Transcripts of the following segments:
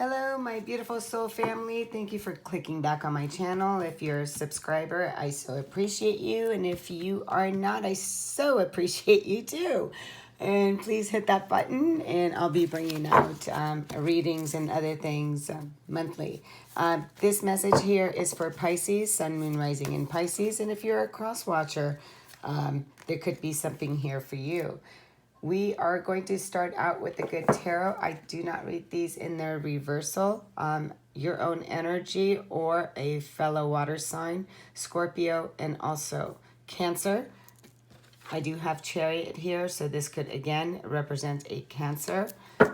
Hello, my beautiful soul family. Thank you for clicking back on my channel. If you're a subscriber, I so appreciate you. And if you are not, I so appreciate you too. And please hit that button and I'll be bringing out readings and other things monthly. This message here is for Pisces, Sun, Moon, Rising in Pisces. And if you're a cross watcher, there could be something here for you. We are going to start out with the good tarot. I do not read these in their reversal. Your own energy or a fellow water sign, Scorpio, and also Cancer. I do have Chariot here, so this could again represent a Cancer.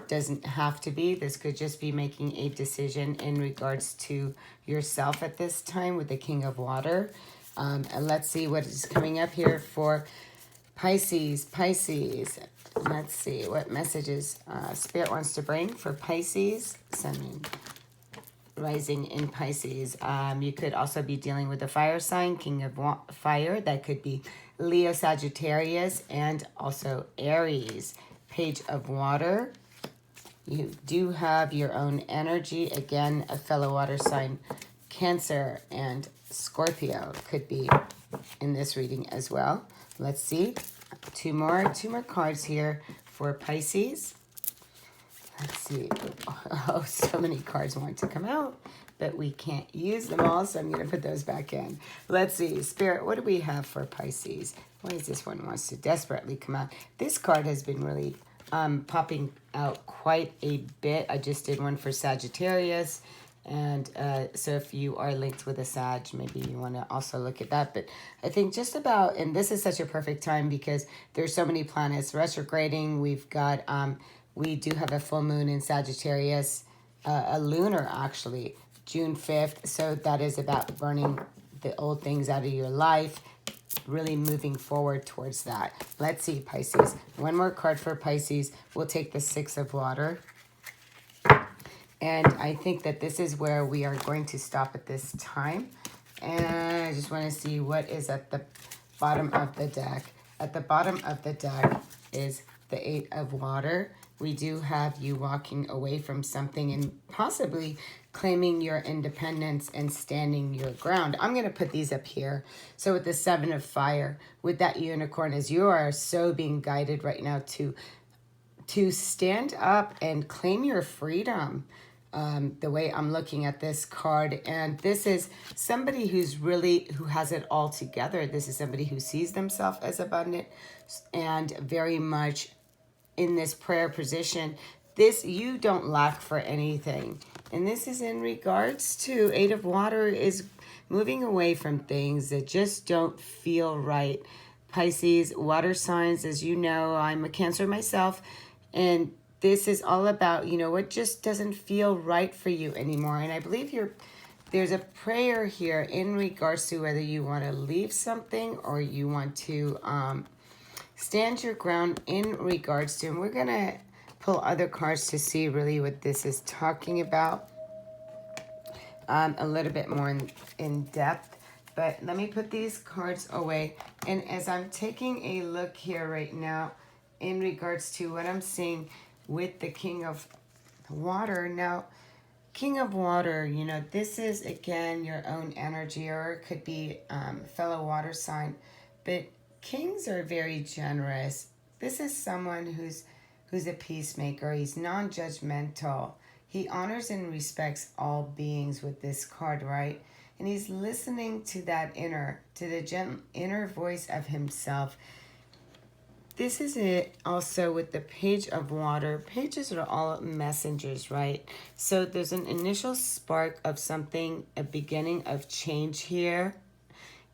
Doesn't have to be. This could just be making a decision in regards to yourself at this time with the King of Water. And let's see what is coming up here for Pisces. Let's see what messages Spirit wants to bring for Pisces, Sun, Rising in Pisces. You could also be dealing with a fire sign, King of Fire. That could be Leo, Sagittarius, and also Aries. Page of Water. You do have your own energy. Again, a fellow water sign, Cancer and Scorpio could be in this reading as well. Let's see. Two more cards here for Pisces. Let's see. Oh, so many cards want to come out, but we can't use them all, so I'm going to put those back in. Let's see. Spirit, what do we have for Pisces? Why is this one wants to desperately come out? This card has been really popping out quite a bit. I just did one for Sagittarius. And so if you are linked with a Sag, maybe you want to also look at that. But I think just about, and this is such a perfect time because there's so many planets retrograding. We've got, we do have a full moon in Sagittarius, a lunar actually, June 5th. So that is about burning the old things out of your life, really moving forward towards that. Let's see, Pisces. One more card for Pisces. We'll take the Six of Water. And I think that this is where we are going to stop at this time. And I just want to see what is at the bottom of the deck. At the bottom of the deck is the Eight of Water. We do have you walking away from something and possibly claiming your independence and standing your ground. I'm going to put these up here. So with the Seven of Fire, with that unicorn, as you are so being guided right now to stand up and claim your freedom. The way I'm looking at this card, and this is somebody who has it all together. This is somebody who sees themselves as abundant and very much in this prayer position. This, you don't lack for anything. And this is in regards to Eight of Water is moving away from things that just don't feel right. Pisces, water signs, as you know, I'm a Cancer myself, and this is all about, you know, what just doesn't feel right for you anymore. And I believe there's a prayer here in regards to whether you want to leave something or you want to stand your ground in regards to, and we're going to pull other cards to see really what this is talking about a little bit more in depth. But let me put these cards away. And as I'm taking a look here right now in regards to what I'm seeing with the King of Water. Now, King of Water, you know, this is, again, your own energy, or it could be fellow water sign. But kings are very generous. This is someone who's a peacemaker. He's non-judgmental. He honors and respects all beings with this card, right? And he's listening to that inner voice of himself. This is it also with the Page of Water. Pages are all messengers, right? So there's an initial spark of something, a beginning of change here.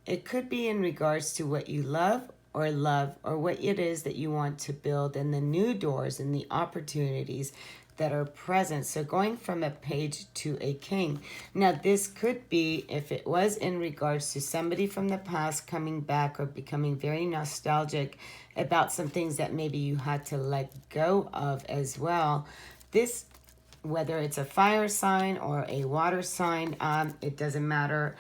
It could be in regards to what you love or what it is that you want to build, and the new doors and the opportunities that are present. So going from a page to a king. Now this could be, if it was in regards to somebody from the past coming back or becoming very nostalgic about some things that maybe you had to let go of as well. This, whether it's a fire sign or a water sign, it doesn't matter.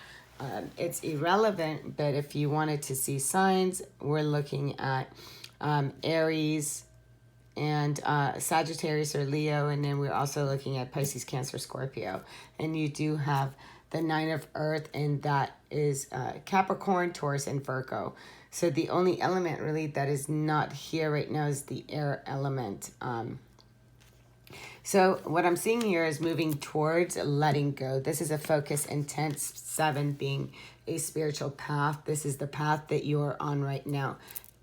It's irrelevant, but if you wanted to see signs, we're looking at Aries, and Sagittarius or Leo, and then we're also looking at Pisces, Cancer, Scorpio. And you do have the Nine of Earth, and that is Capricorn, Taurus, and Virgo. So the only element really that is not here right now is the air element. So what I'm seeing here is moving towards letting go. This is a focus, intense, 7 being a spiritual path. This is the path that you're on right now.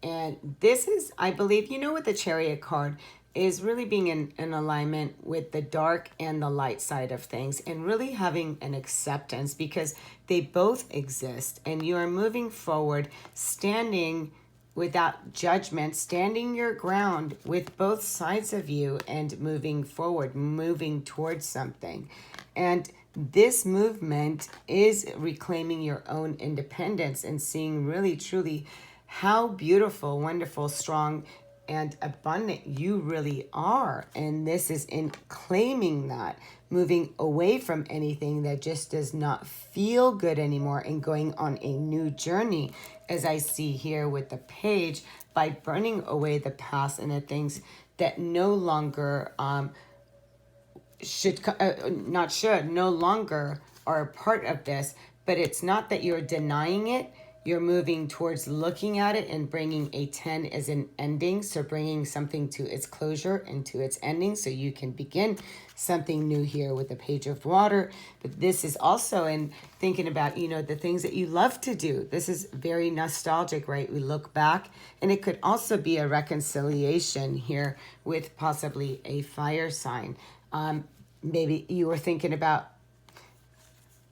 And this is, I believe, with the Chariot card, is really being in alignment with the dark and the light side of things, and really having an acceptance, because they both exist, and you are moving forward, standing without judgment, standing your ground with both sides of you, and moving forward, moving towards something. And this movement is reclaiming your own independence and seeing really, truly how beautiful, wonderful, strong, and abundant you really are. And this is in claiming that, moving away from anything that just does not feel good anymore, and going on a new journey, as I see here with the page, by burning away the past and the things that no longer no longer are a part of this. But it's not that you're denying it. You're moving towards looking at it and bringing a 10 as an ending. So bringing something to its closure and to its ending, so you can begin something new here with the Page of Water. But this is also in thinking about, the things that you love to do. This is very nostalgic, right? We look back, and it could also be a reconciliation here with possibly a fire sign. Maybe you were thinking about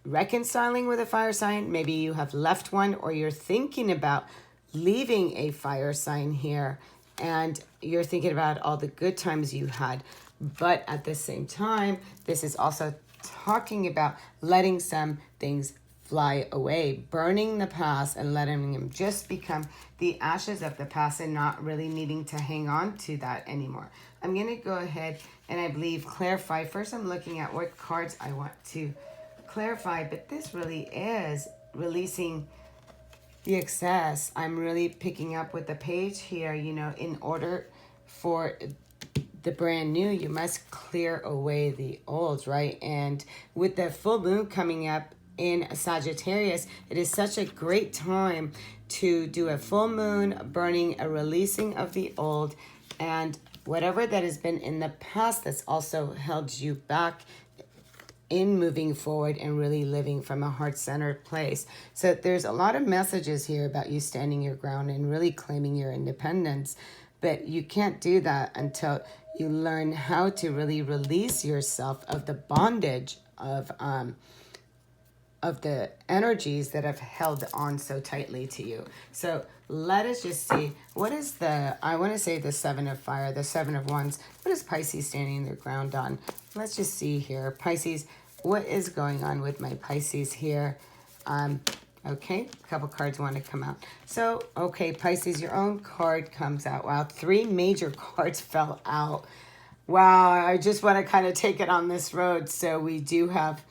reconciling with a fire sign. Maybe you have left one, or you're thinking about leaving a fire sign here, and you're thinking about all the good times you had. But at the same time, this is also talking about letting some things fly away, burning the past and letting them just become the ashes of the past, and not really needing to hang on to that anymore. I'm going to go ahead and, I believe, clarify. First, I'm looking at what cards I want to clarify, but this really is releasing the excess. I'm really picking up with the page here. In order for the brand new, you must clear away the old, right? And with the full moon coming up in Sagittarius, it is such a great time to do a full moon, burning, a releasing of the old, and whatever that has been in the past that's also held you back in moving forward and really living from a heart-centered place. So there's a lot of messages here about you standing your ground and really claiming your independence. But you can't do that until you learn how to really release yourself of the bondage of the energies that have held on so tightly to you. So let us just see, what is I want to say the 7 of fire, the 7 of wands. What is Pisces standing their ground on? Let's just see here. Pisces, what is going on with my Pisces here? Okay, a couple cards want to come out. So, okay, Pisces, your own card comes out. Wow, 3 major cards fell out. Wow, I just want to kind of take it on this road. So we do have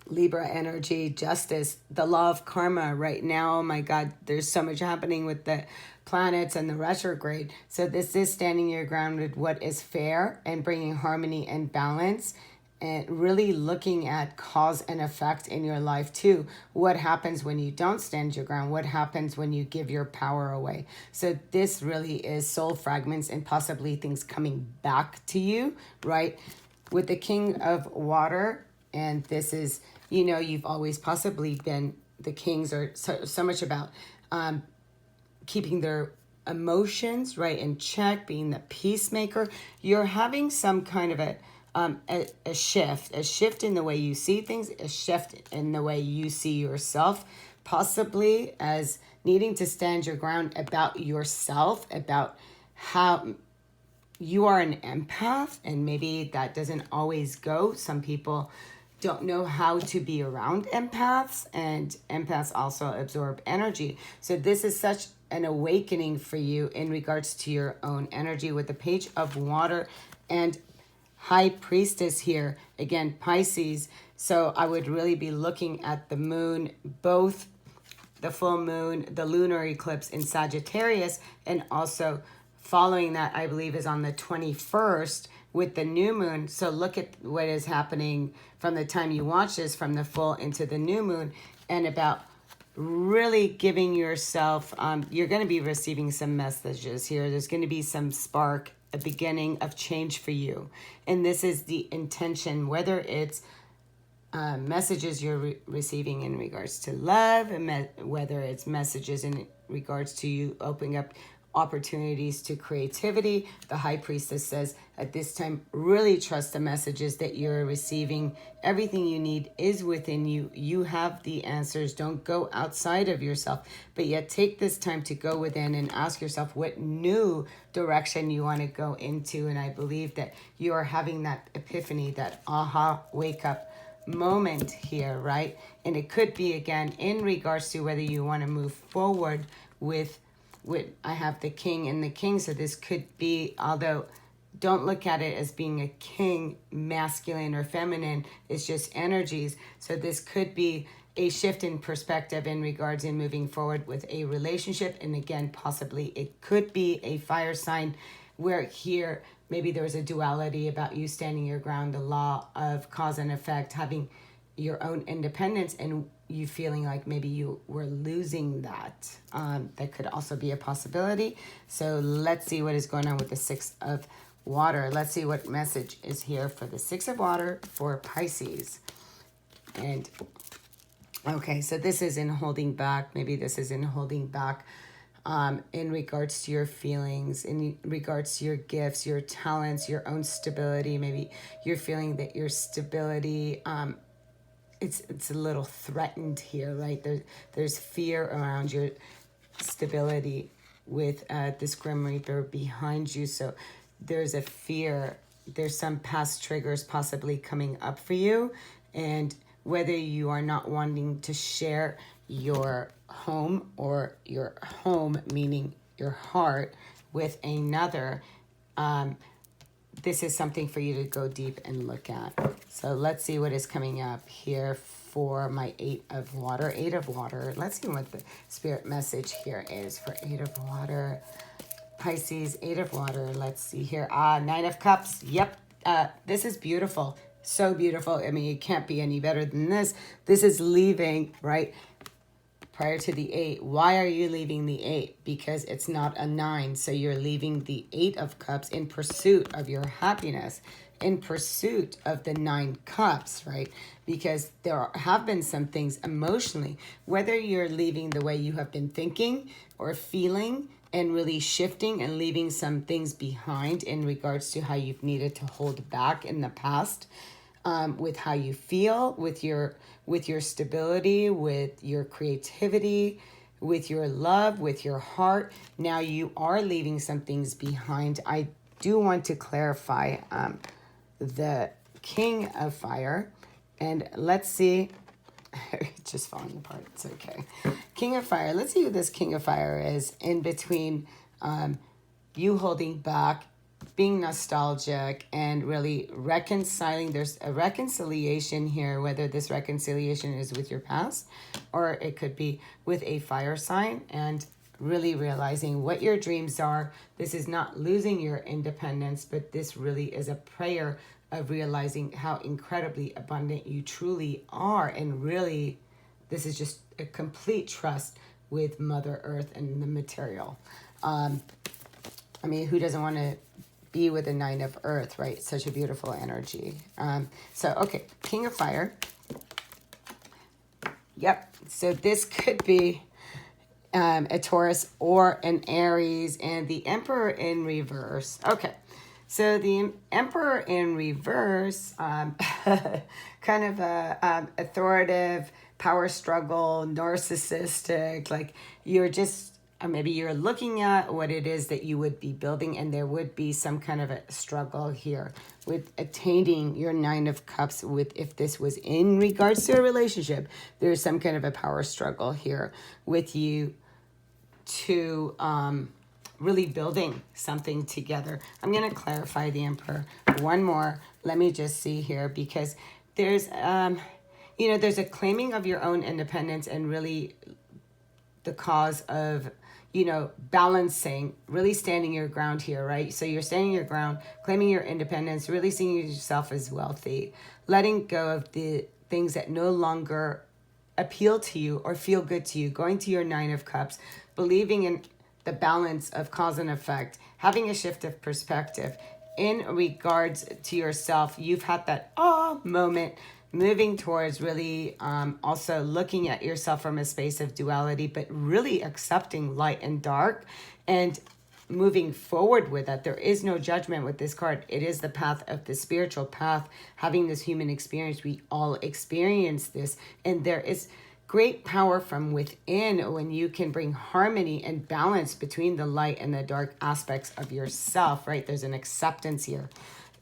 Libra energy, justice, the law of karma right now. Oh my God, there's so much happening with the planets and the retrograde. So this is standing your ground with what is fair and bringing harmony and balance, and really looking at cause and effect in your life too. What happens when you don't stand your ground? What happens when you give your power away? So this really is soul fragments and possibly things coming back to you, right? With the King of Water, and this is, you've always possibly been, the kings are so much about keeping their emotions, right, in check, being the peacemaker. You're having some kind of a shift in the way you see things, a shift in the way you see yourself, possibly as needing to stand your ground about yourself, about how you are an empath, and maybe that doesn't always go. Some people don't know how to be around empaths, and empaths also absorb energy. So this is such an awakening for you in regards to your own energy with the Page of Water and High Priestess here. Again, Pisces. So I would really be looking at the moon, both the full moon, the lunar eclipse in Sagittarius, and also following that, I believe, is on the 21st with the new moon. So look at what is happening from the time you watch this, from the full into the new moon, and about really giving yourself, you're going to be receiving some messages here. There's going to be some spark, a beginning of change for you. And this is the intention, whether it's messages you're receiving in regards to love, and whether it's messages in regards to you opening up opportunities to creativity. The High Priestess says at this time, really trust the messages that you're receiving. Everything you need is within you. You have the answers. Don't go outside of yourself, but yet take this time to go within and ask yourself what new direction you want to go into. And I believe that you are having that epiphany, that aha, wake up moment here, right? And it could be, again, in regards to whether you want to move forward with I have the king and the king. So this could be, although don't look at it as being a king, masculine or feminine, it's just energies. So this could be a shift in perspective in regards in moving forward with a relationship. And again, possibly it could be a fire sign where here, maybe there's a duality about you standing your ground, the law of cause and effect, having your own independence, and you feeling like maybe you were losing that. That could also be a possibility. So let's see what is going on with the Six of Water. Let's see what message is here for the Six of Water for Pisces. And okay, so this is in holding back. Maybe this is in holding back in regards to your feelings, in regards to your gifts, your talents, your own stability. Maybe you're feeling that your stability, it's a little threatened here, right? There's fear around your stability with this Grim Reaper behind you. So there's a fear. There's some past triggers possibly coming up for you. And whether you are not wanting to share your home, or your home, meaning your heart, with another, this is something for you to go deep and look at. So let's see what is coming up here for my Eight of Water. Eight of Water. Let's see what the spirit message here is for Eight of Water. Pisces, Eight of Water. Let's see here. Nine of Cups. Yep. This is beautiful. So beautiful. I mean, it can't be any better than this. This is leaving, right? Prior to the 8. Why are you leaving the 8? Because it's not a 9. So you're leaving the 8 of Cups in pursuit of your happiness, in pursuit of the 9 Cups, right? Because there have been some things emotionally, whether you're leaving the way you have been thinking or feeling, and really shifting and leaving some things behind in regards to how you've needed to hold back in the past, with how you feel, with your stability, with your creativity, with your love, with your heart. Now you are leaving some things behind. I do want to clarify the King of Fire, and let's see. It's just falling apart. It's okay. King of Fire. Let's see who this King of Fire is in between you holding back, being nostalgic, and really reconciling. There's a reconciliation here, whether this reconciliation is with your past or it could be with a fire sign, and really realizing what your dreams are. This is not losing your independence, but this really is a prayer of realizing how incredibly abundant you truly are. And really, this is just a complete trust with Mother Earth and the material. I mean, who doesn't want to be with the 9 of Earth, right? Such a beautiful energy. So, okay, King of Fire. Yep, so this could be a Taurus or an Aries, and the Emperor in reverse. Okay, so the Emperor in reverse, kind of a authoritative, power struggle, narcissistic, like you're just, maybe you're looking at what it is that you would be building, and there would be some kind of a struggle here with attaining your 9 of Cups. With, if this was in regards to a relationship, there's some kind of a power struggle here with you to really building something together. I'm going to clarify the Emperor one more. Let me just see here, because there's, there's a claiming of your own independence, and really the cause of, you know, balancing, really standing your ground here, right? So you're standing your ground, claiming your independence, really seeing yourself as wealthy, letting go of the things that no longer appeal to you or feel good to you, going to your Nine of Cups, believing in the balance of cause and effect, having a shift of perspective. In regards to yourself, you've had that moment, moving towards really also looking at yourself from a space of duality, but really accepting light and dark and moving forward with that. There is no judgment with this card. It is the path of the spiritual path, having this human experience. We all experience this, and there is great power from within when you can bring harmony and balance between the light and the dark aspects of yourself, right? There's an acceptance here.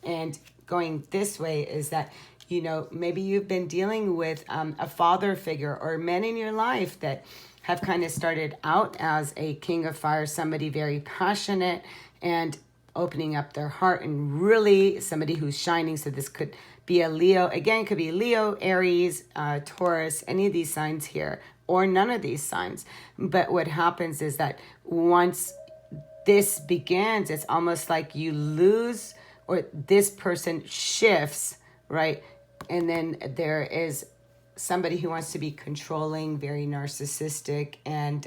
And going this way is that, you know, maybe you've been dealing with a father figure or men in your life that have kind of started out as a king of fire, somebody very passionate and opening up their heart, and really somebody who's shining. So this could be a Leo. Again, it could be Leo, Aries, Taurus, any of these signs here, or none of these signs. But what happens is that once this begins, it's almost like you lose, or this person shifts, right? And then there is somebody who wants to be controlling, very narcissistic, and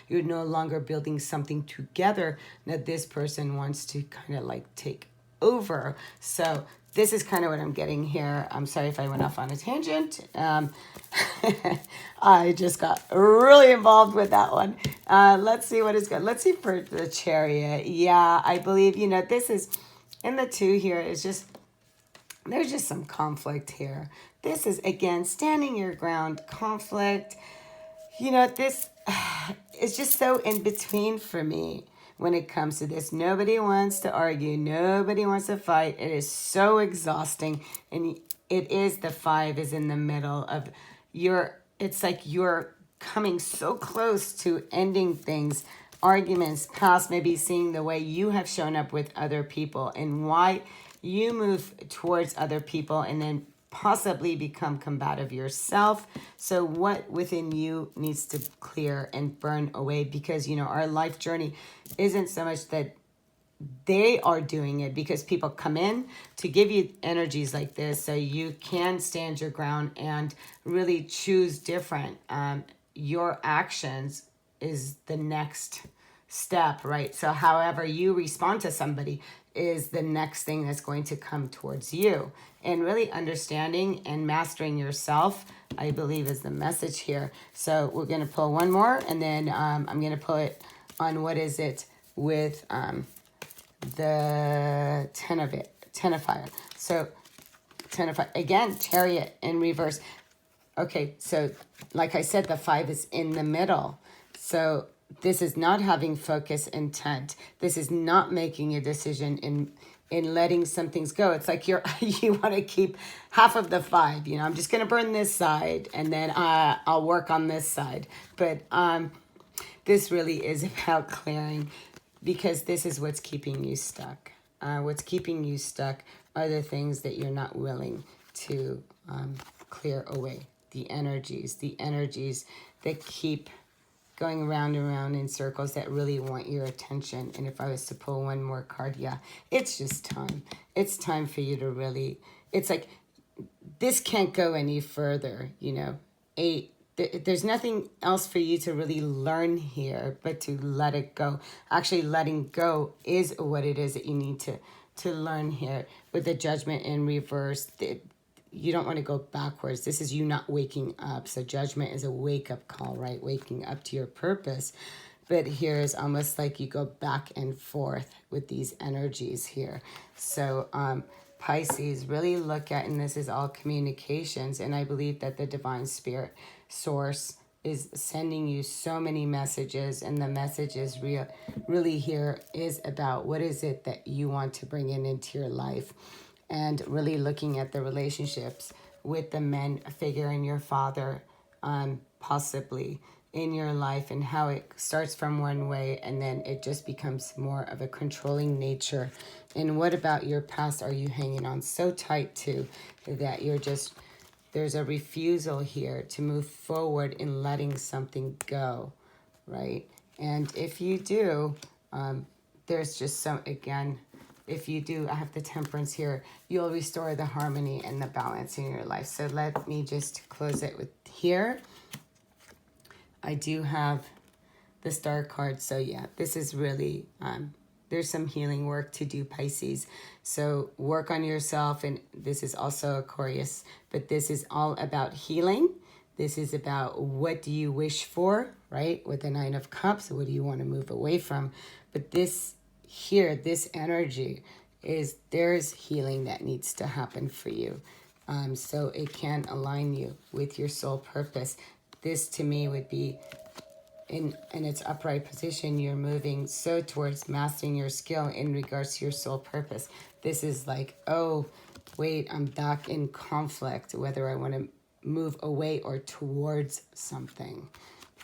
you're no longer building something together. Now this person wants to kind of like take over. So this is kind of what I'm getting here. I'm sorry if I went off on a tangent. I just got really involved with that one. Let's see what is good. Let's see for the Chariot. Yeah, I believe, you know, this is, in the two here is just, there's just some conflict here. This is, again, standing your ground, conflict. You know, this is just so in between for me when it comes to this. Nobody wants to argue. Nobody wants to fight. It is so exhausting. And it is, the 5 is in the middle of your, it's like you're coming so close to ending things, arguments, past, maybe seeing the way you have shown up with other people and why you move towards other people and then possibly become combative yourself. So what within you needs to clear and burn away, because, you know, our life journey isn't so much that they are doing it, because people come in to give you energies like this so you can stand your ground and really choose different. Your actions is the next step, right? So however you respond to somebody is the next thing that's going to come towards you. And really understanding and mastering yourself, I believe, is the message here. So we're going to pull one more, and then I'm going to pull it on what is it with the 10 of fire. So 10 of fire, again, Chariot in reverse. Okay, so like I said, the 5 is in the middle. So this is not having focus, intent. This is not making a decision in letting some things go. It's like you want to keep half of the 5. You know, I'm just going to burn this side, and then I'll work on this side. But this really is about clearing, because this is what's keeping you stuck. What's keeping you stuck are the things that you're not willing to clear away. The energies that keep going around and around in circles, that really want your attention. And if I was to pull one more card, yeah, it's just time. It's time for you to really, it's like, this can't go any further, you know. 8, there's nothing else for you to really learn here, but to let it go. Actually, letting go is what it is that you need to learn here. With the Judgment in reverse, you don't want to go backwards. This is you not waking up. So Judgment is a wake-up call, right? Waking up to your purpose. But here is almost like you go back and forth with these energies here. So Pisces, really look at, and this is all communications, and I believe that the divine spirit source is sending you so many messages, and the message is really here is about what is it that you want to bring into your life. And really looking at the relationships with the men figure in your father, possibly in your life, and how it starts from one way and then it just becomes more of a controlling nature. And what about your past are you hanging on so tight to that you're just, there's a refusal here to move forward in letting something go, right? And if you do, there's just some, again, if you do, I have the Temperance here, you'll restore the harmony and the balance in your life. So let me just close it with here. I do have the Star card. So yeah, this is really, there's some healing work to do, Pisces. So work on yourself. And this is also Aquarius, but this is all about healing. This is about what do you wish for, right? With the Nine of Cups, what do you want to move away from? But this here, this energy is, there's healing that needs to happen for you. So it can align you with your soul purpose. This to me would be in its upright position. You're moving so towards mastering your skill in regards to your soul purpose. This is like, oh, wait, I'm back in conflict, whether I want to move away or towards something.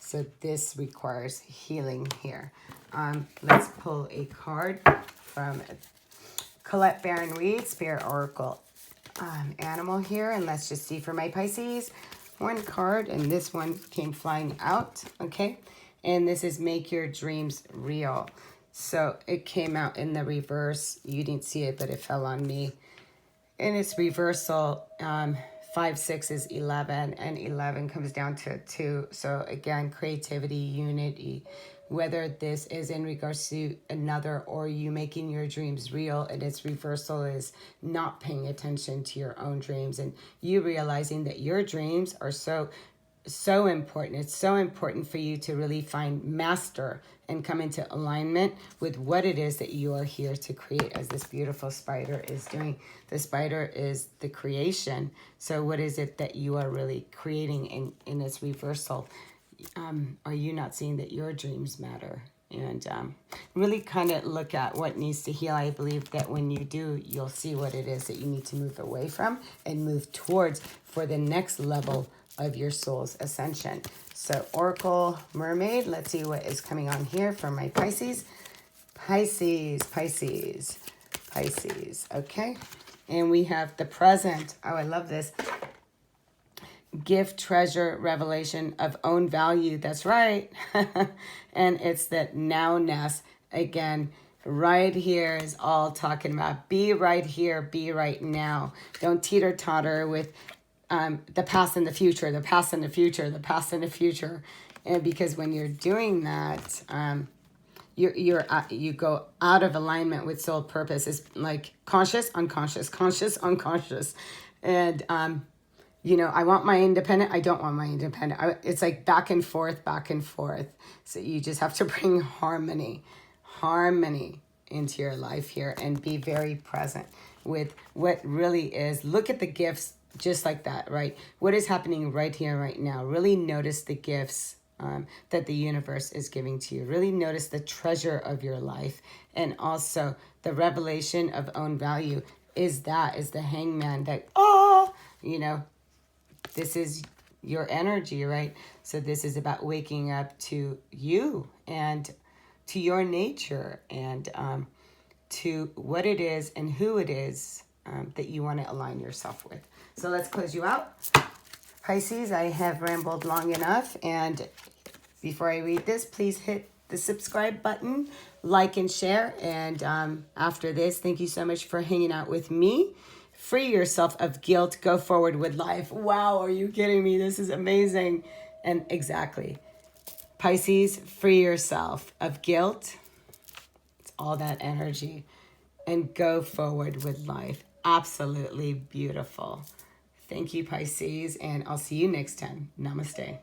So this requires healing here. Let's pull a card from Collette Baron-Reid, Spirit Oracle Animal here. And let's just see for my Pisces. One card, and this one came flying out, okay? And this is Make Your Dreams Real. So it came out in the reverse. You didn't see it, but it fell on me. In its reversal, 5, 6 is 11, and 11 comes down to 2. So again, creativity, unity, whether this is in regards to another or you making your dreams real, and its reversal is not paying attention to your own dreams and you realizing that your dreams are so important. It's so important for you to really find, master, and come into alignment with what it is that you are here to create, as this beautiful spider is doing. The spider is the creation. So what is it that you are really creating in its reversal? Are you not seeing that your dreams matter? And really kind of look at what needs to heal. I believe that when you do, you'll see what it is that you need to move away from and move towards for the next level of your soul's ascension. So Oracle Mermaid, let's see what is coming on here for my Pisces. Pisces. Okay. And we have the present. Oh, I love this. Gift, treasure, revelation of own value. That's right. And it's that nowness. Again, right here is all talking about be right here, be right now. Don't teeter-totter with the past and the future, the past and the future, the past and the future. And because when you're doing that, you go out of alignment with soul purpose. It's like conscious, unconscious, conscious, unconscious. And, you know, I want my independent. I don't want my independent. It's like back and forth, back and forth. So you just have to bring harmony into your life here and be very present with what really is. Look at the gifts just like that, right? What is happening right here, right now? Really notice the gifts that the universe is giving to you. Really notice the treasure of your life. And also the revelation of own value is the hangman that, you know, this is your energy, right? So this is about waking up to you and to your nature and to what it is and who it is that you want to align yourself with. So let's close you out. Pisces, I have rambled long enough. And before I read this, please hit the subscribe button, like and share. And after this, thank you so much for hanging out with me. Free yourself of guilt. Go forward with life. Wow, are you kidding me? This is amazing. And exactly. Pisces, free yourself of guilt. It's all that energy. And go forward with life. Absolutely beautiful. Thank you, Pisces. And I'll see you next time. Namaste.